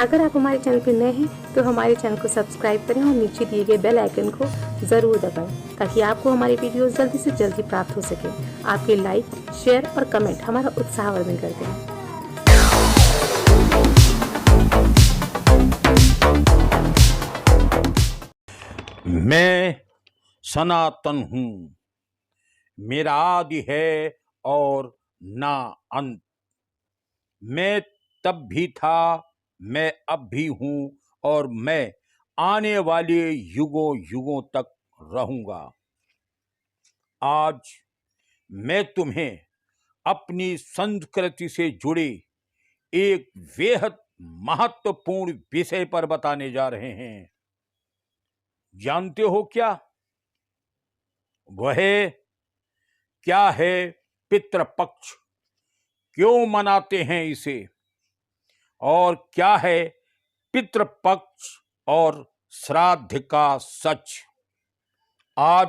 अगर आप हमारे चैनल पर नए हैं तो हमारे चैनल को सब्सक्राइब करें और नीचे दिए गए बेल आइकन को ज़रूर दबाएं ताकि आपको हमारी वीडियोस जल्दी से जल्दी प्राप्त हो सके। आपके लाइक, शेयर और कमेंट हमारा उत्साहवर्धन करते हैं। मैं सनातन हूँ, मेरा आदि है और ना अंत। मैं तब भी था, मैं अब भी हूँ और मैं आने वाले युगों युगों तक रहूंगा। आज मैं तुम्हें अपनी संस्कृति से जुड़े एक बेहद महत्वपूर्ण विषय पर बताने जा रहे हैं। जानते हो क्या? वह क्या है पितृपक्ष, क्यों मनाते हैं इसे, और क्या है पितृपक्ष और श्राद्ध का सच। आज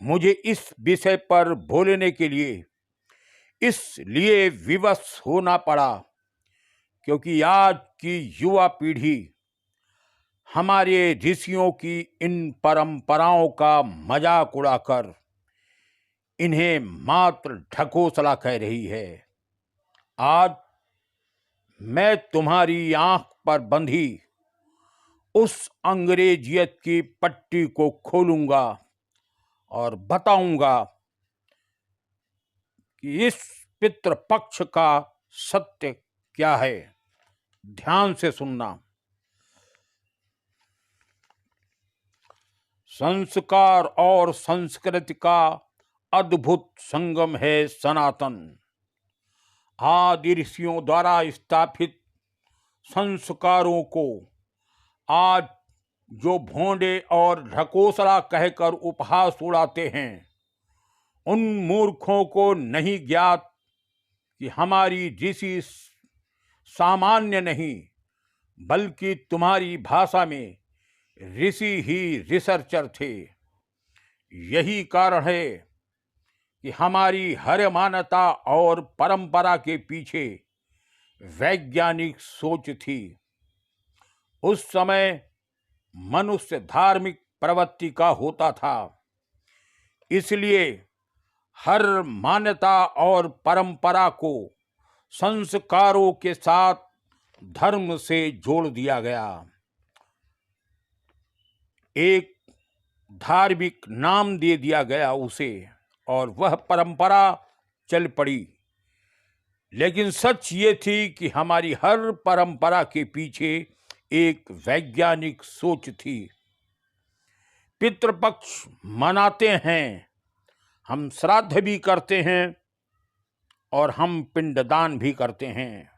मुझे इस विषय पर बोलने के लिए इसलिए विवश होना पड़ा क्योंकि आज की युवा पीढ़ी हमारे ऋषियों की इन परंपराओं का मजाक उड़ाकर इन्हें मात्र ढकोसला कह रही है। आज मैं तुम्हारी आंख पर बंधी उस अंग्रेजियत की पट्टी को खोलूंगा और बताऊंगा कि इस पितृपक्ष का सत्य क्या है। ध्यान से सुनना। संस्कार और संस्कृति का अद्भुत संगम है सनातन। आदि ऋषियों द्वारा स्थापित संस्कारों को आज जो भोंडे और ढकोसला कहकर उपहास उड़ाते हैं, उन मूर्खों को नहीं ज्ञात कि हमारी ऋषि सामान्य नहीं बल्कि तुम्हारी भाषा में ऋषि ही रिसर्चर थे। यही कारण है कि हमारी हर मान्यता और परंपरा के पीछे वैज्ञानिक सोच थी। उस समय मनुष्य धार्मिक प्रवृत्ति का होता था, इसलिए हर मान्यता और परंपरा को संस्कारों के साथ धर्म से जोड़ दिया गया। एक धार्मिक नाम दे दिया गया उसे और वह परंपरा चल पड़ी। लेकिन सच ये थी कि हमारी हर परंपरा के पीछे एक वैज्ञानिक सोच थी। पितृपक्ष मनाते हैं, हम श्राद्ध भी करते हैं और हम पिंडदान भी करते हैं,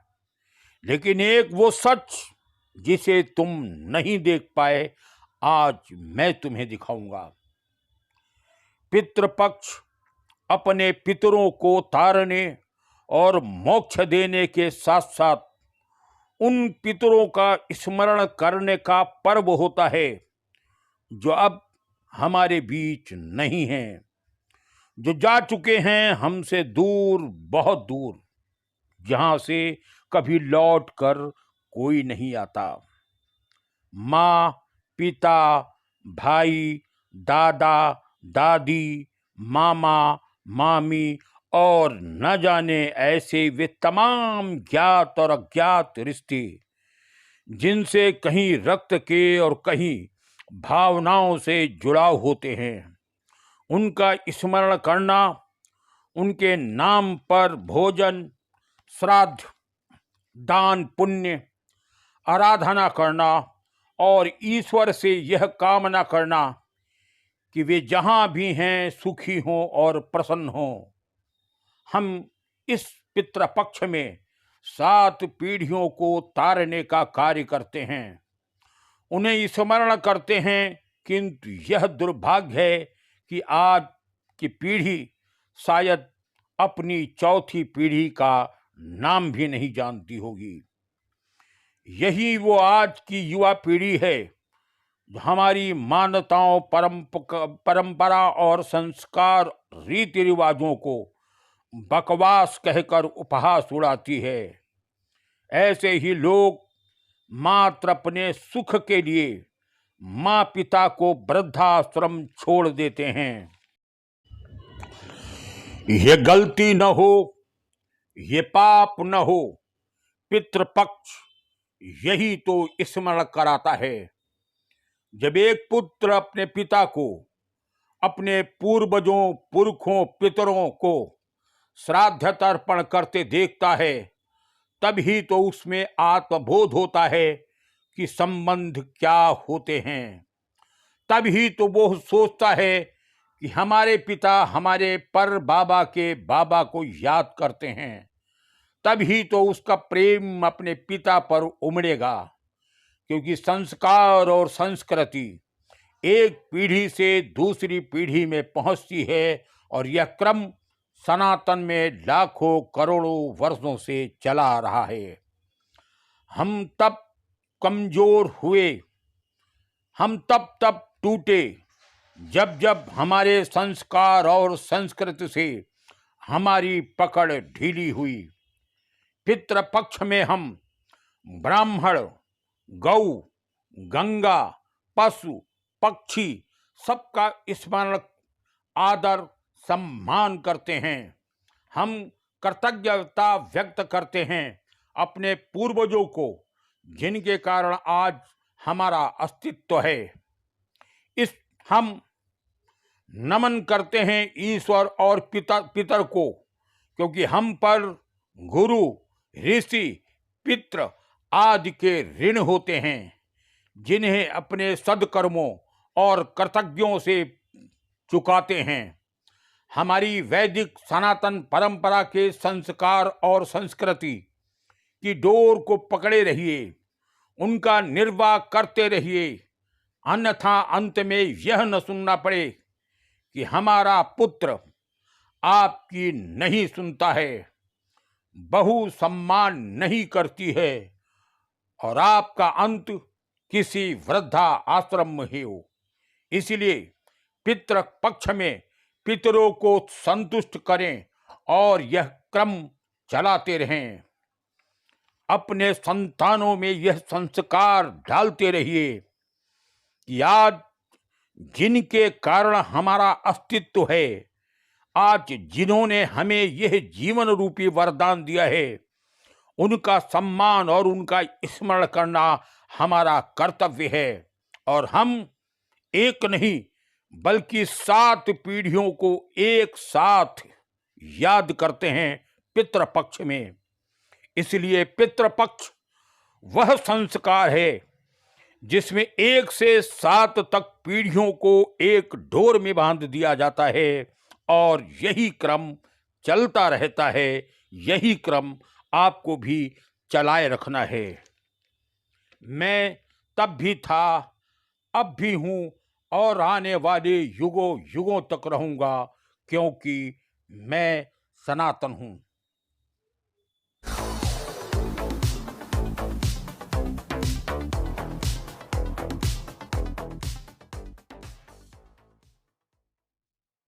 लेकिन एक वो सच जिसे तुम नहीं देख पाए आज मैं तुम्हें दिखाऊंगा। पितृपक्ष अपने पितरों को तारने और मोक्ष देने के साथ साथ उन पितरों का स्मरण करने का पर्व होता है जो अब हमारे बीच नहीं हैं, जो जा चुके हैं हमसे दूर, बहुत दूर, जहां से कभी लौट कर कोई नहीं आता। माँ, पिता, भाई, दादा, दादी, मामा, मामी और न जाने ऐसे वे तमाम ज्ञात और अज्ञात रिश्ते जिनसे कहीं रक्त के और कहीं भावनाओं से जुड़ाव होते हैं, उनका स्मरण करना, उनके नाम पर भोजन, श्राद्ध, दान, पुण्य, आराधना करना और ईश्वर से यह कामना करना कि वे जहां भी हैं सुखी हों और प्रसन्न हों। हम इस पितृपक्ष में 7 पीढ़ियों को तारने का कार्य करते हैं, उन्हें स्मरण करते हैं, किंतु यह दुर्भाग्य है कि आज की पीढ़ी शायद अपनी चौथी पीढ़ी का नाम भी नहीं जानती होगी। यही वो आज की युवा पीढ़ी है जो हमारी मान्यताओं, परंपरा और संस्कार, रीति रिवाजों को बकवास कहकर उपहास उड़ाती है। ऐसे ही लोग मात्र अपने सुख के लिए माँ पिता को वृद्धाश्रम छोड़ देते हैं। ये गलती न हो, ये पाप न हो, पितृपक्ष यही तो स्मरण कराता है। जब एक पुत्र अपने पिता को, अपने पूर्वजों, पुरखों, पितरों को श्राद्ध तर्पण करते देखता है, तभी तो उसमें आत्मबोध होता है कि संबंध क्या होते हैं। तभी तो वो सोचता है कि हमारे पिता हमारे पर बाबा के बाबा को याद करते हैं। तभी तो उसका प्रेम अपने पिता पर उमड़ेगा, क्योंकि संस्कार और संस्कृति एक पीढ़ी से दूसरी पीढ़ी में पहुंचती है और यह क्रम सनातन में लाखों करोड़ों वर्षों से चला आ रहा है। हम तब कमजोर हुए, हम तब टूटे जब जब हमारे संस्कार और संस्कृति से हमारी पकड़ ढीली हुई। पितृपक्ष में हम ब्राह्मण, गौ, गंगा, पशु, पक्षी सबका स्मरण, आदर, सम्मान करते हैं। हम कृतज्ञता व्यक्त करते हैं अपने पूर्वजों को, जिनके कारण आज हमारा अस्तित्व है। हम नमन करते हैं ईश्वर और पितर को, क्योंकि हम पर गुरु, ऋषि, पितृ आदि के ऋण होते हैं, जिन्हें अपने सद्कर्मों और कर्तव्यों से चुकाते हैं। हमारी वैदिक सनातन परंपरा के संस्कार और संस्कृति की डोर को पकड़े रहिए, उनका निर्वाह करते रहिए, अन्यथा अंत में यह न सुनना पड़े कि हमारा पुत्र आपकी नहीं सुनता है, बहू सम्मान नहीं करती है और आपका अंत किसी वृद्धा आश्रम में हो। इसलिए पितृ पक्ष में पितरों को संतुष्ट करें और यह क्रम चलाते रहें। अपने संतानों में यह संस्कार डालते रहिए कि आज जिनके कारण हमारा अस्तित्व है, आज जिन्होंने हमें यह जीवन रूपी वरदान दिया है, उनका सम्मान और उनका स्मरण करना हमारा कर्तव्य है। और हम एक नहीं बल्कि 7 पीढ़ियों को एक साथ याद करते हैं पितृपक्ष में। इसलिए पितृपक्ष वह संस्कार है जिसमें 1 से 7 तक पीढ़ियों को एक डोर में बांध दिया जाता है और यही क्रम चलता रहता है। यही क्रम आपको भी चलाए रखना है। मैं तब भी था, अब भी हूँ और आने वाले युगों युगों तक रहूँगा, क्योंकि मैं सनातन हूँ।